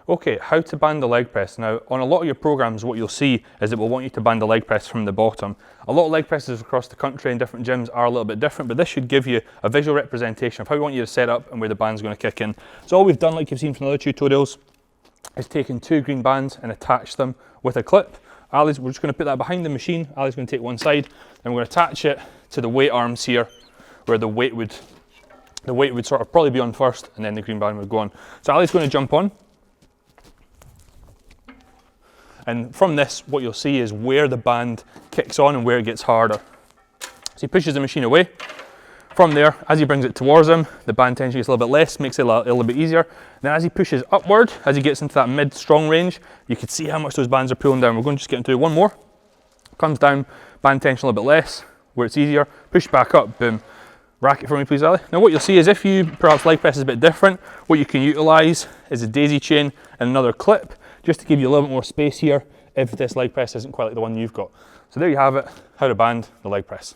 Okay, how to band the leg press. Now, on a lot of your programs, what you'll see is it will want you to band the leg press from the bottom. A lot of leg presses across the country in different gyms are a little bit different, but this should give you a visual representation of how we want you to set up and where the band's going to kick in. So all we've done, like you've seen from the other tutorials, is taken 2 green bands and attach them with a clip. We're just going to put that behind the machine. Ali's going to take one side, and we're going to attach it to the weight arms here, where the weight would sort of probably be on first, and then the green band would go on. So Ali's going to jump on. And from this, what you'll see is where the band kicks on and where it gets harder. So he pushes the machine away. From there, as he brings it towards him, the band tension gets a little bit less, makes it a little bit easier. Then as he pushes upward, as he gets into that mid-strong range, you can see how much those bands are pulling down. We're going to just get into one more. Comes down, band tension a little bit less, where it's easier. Push back up, boom. Rack it for me, please, Ali. Now what you'll see is if you perhaps leg press is a bit different, what you can utilise is a daisy chain and another clip, just to give you a little bit more space here if this leg press isn't quite like the one you've got. So there you have it, how to band the leg press.